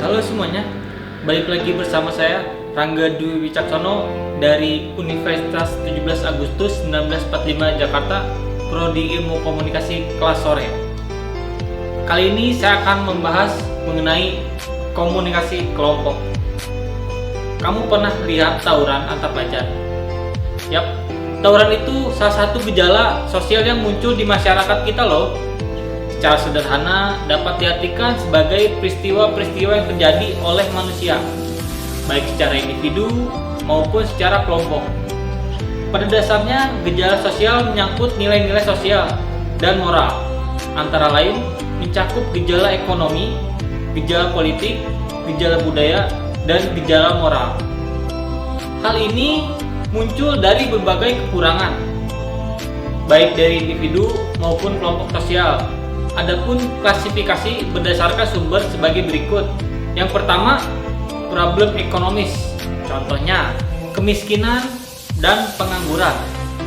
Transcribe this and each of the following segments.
Halo semuanya, balik lagi bersama saya Rangga Dwi Wicaksono dari Universitas 17 Agustus 1945 Jakarta, Prodi Ilmu Komunikasi kelas sore. Kali ini saya akan membahas mengenai komunikasi kelompok. Kamu pernah lihat tawuran antar pelajar? Yap, tawuran itu salah satu gejala sosial yang muncul di masyarakat kita loh. Secara sederhana dapat diartikan sebagai peristiwa-peristiwa yang terjadi oleh manusia, baik secara individu maupun secara kelompok. Pada dasarnya, gejala sosial menyangkut nilai-nilai sosial dan moral, antara lain mencakup gejala ekonomi, gejala politik, gejala budaya, dan gejala moral. Hal ini muncul dari berbagai kekurangan, baik dari individu maupun kelompok sosial. Adapun klasifikasi berdasarkan sumber sebagai berikut. Yang pertama, problem ekonomis, contohnya kemiskinan dan pengangguran.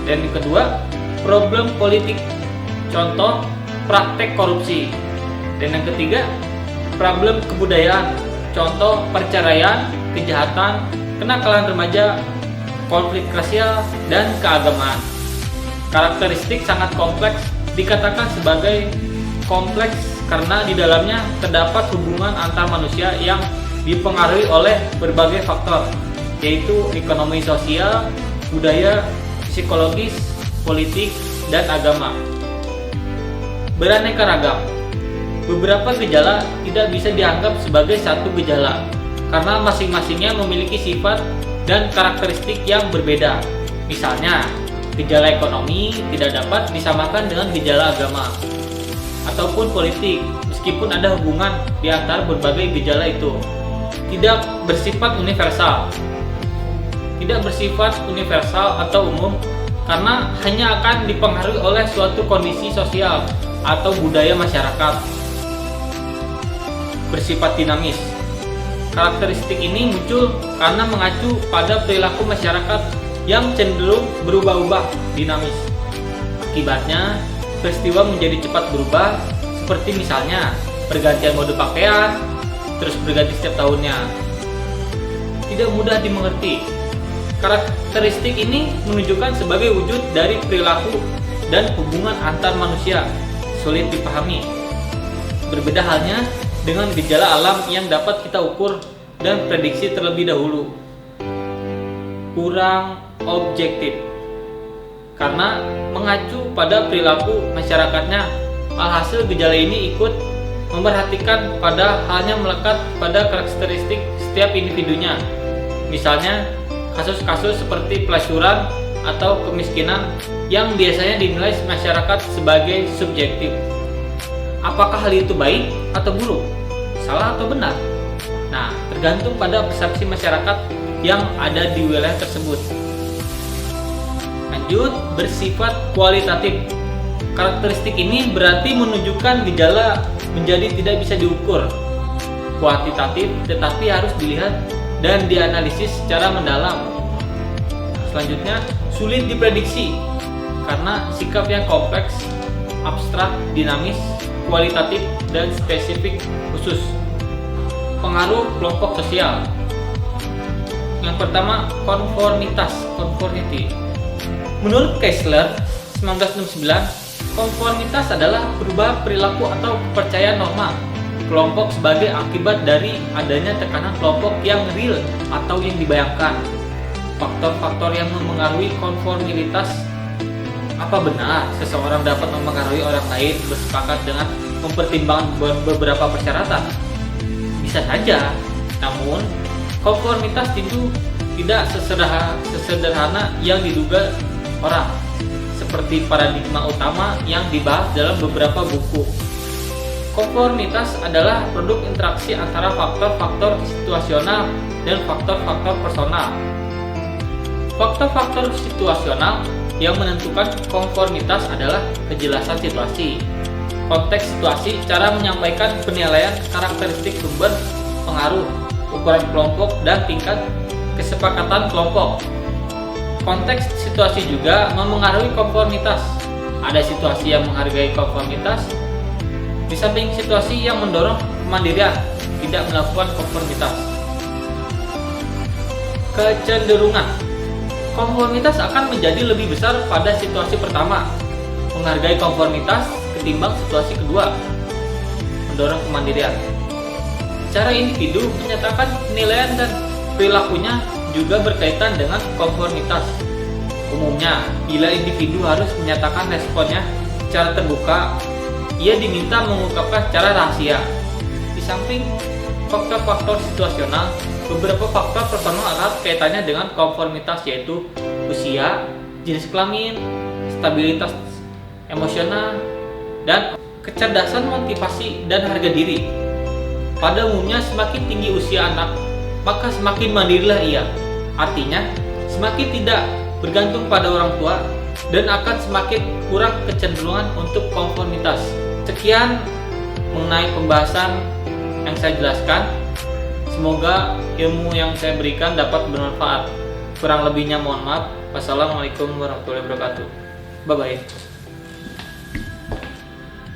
Dan yang kedua, problem politik, contoh praktek korupsi. Dan yang ketiga, problem kebudayaan, contoh perceraian, kejahatan, kenakalan remaja, konflik rasial, dan keagamaan. Karakteristik sangat kompleks, dikatakan sebagai kompleks karena di dalamnya terdapat hubungan antar manusia yang dipengaruhi oleh berbagai faktor, yaitu ekonomi sosial, budaya, psikologis, politik, dan agama. Beraneka ragam. Beberapa gejala tidak bisa dianggap sebagai satu gejala karena masing-masingnya memiliki sifat dan karakteristik yang berbeda. Misalnya, gejala ekonomi tidak dapat disamakan dengan gejala agama ataupun politik, meskipun ada hubungan di antara berbagai gejala itu. Tidak bersifat universal. Tidak bersifat universal atau umum karena hanya akan dipengaruhi oleh suatu kondisi sosial atau budaya masyarakat. Bersifat dinamis. Karakteristik ini muncul karena mengacu pada perilaku masyarakat yang cenderung berubah-ubah, dinamis. Akibatnya, peristiwa menjadi cepat berubah, seperti misalnya pergantian mode pakaian, terus berganti setiap tahunnya. Tidak mudah dimengerti. Karakteristik ini menunjukkan sebagai wujud dari perilaku dan hubungan antar manusia, sulit dipahami. Berbeda halnya dengan gejala alam yang dapat kita ukur dan prediksi terlebih dahulu. Kurang objektif. Karena mengacu pada perilaku masyarakatnya, alhasil gejala ini ikut memperhatikan pada halnya melekat pada karakteristik setiap individunya. Misalnya, kasus-kasus seperti pelacuran atau kemiskinan yang biasanya dinilai masyarakat sebagai subjektif. Apakah hal itu baik atau buruk? Salah atau benar? Nah, tergantung pada persepsi masyarakat yang ada di wilayah tersebut. Lanjut, bersifat kualitatif. Karakteristik ini berarti menunjukkan gejala menjadi tidak bisa diukur. Kuantitatif tetapi harus dilihat dan dianalisis secara mendalam. Selanjutnya, sulit diprediksi karena sikap yang kompleks, abstrak, dinamis, kualitatif, dan spesifik khusus. Pengaruh kelompok sosial. Yang pertama, konformitas, conformity. Menurut Kessler 1969, konformitas adalah perubahan perilaku atau kepercayaan norma kelompok sebagai akibat dari adanya tekanan kelompok yang real atau yang dibayangkan. Faktor-faktor yang memengaruhi konformitas. Apa benar seseorang dapat memengaruhi orang lain bersepakat dengan mempertimbangkan beberapa persyaratan? Bisa saja, namun konformitas tentu tidak sesederhana yang diduga orang, seperti paradigma utama yang dibahas dalam beberapa buku. Konformitas adalah produk interaksi antara faktor-faktor situasional dan faktor-faktor personal. Faktor-faktor situasional yang menentukan konformitas adalah kejelasan situasi, konteks situasi, cara menyampaikan penilaian, karakteristik sumber, pengaruh, ukuran kelompok, dan tingkat kesepakatan kelompok. Konteks situasi juga memengaruhi konformitas. Ada situasi yang menghargai konformitas, Di samping situasi yang mendorong kemandirian, tidak melakukan konformitas. Kecenderungan konformitas akan menjadi lebih besar pada situasi pertama, menghargai konformitas ketimbang situasi kedua, mendorong kemandirian. Cara individu menyatakan penilaian dan perilakunya juga berkaitan dengan konformitas. Umumnya, bila individu harus menyatakan responnya secara terbuka, ia diminta mengungkapkan secara rahasia. Di samping faktor-faktor situasional, beberapa faktor personal erat kaitannya dengan konformitas, yaitu usia, jenis kelamin, stabilitas emosional, dan kecerdasan, motivasi, dan harga diri. Pada umumnya, semakin tinggi usia anak, maka semakin mandirilah ia. Artinya, semakin tidak bergantung pada orang tua dan akan semakin kurang kecenderungan untuk konformitas. Sekian mengenai pembahasan yang saya jelaskan. Semoga ilmu yang saya berikan dapat bermanfaat. Kurang lebihnya mohon maaf. Wassalamualaikum warahmatullahi wabarakatuh. Bye bye.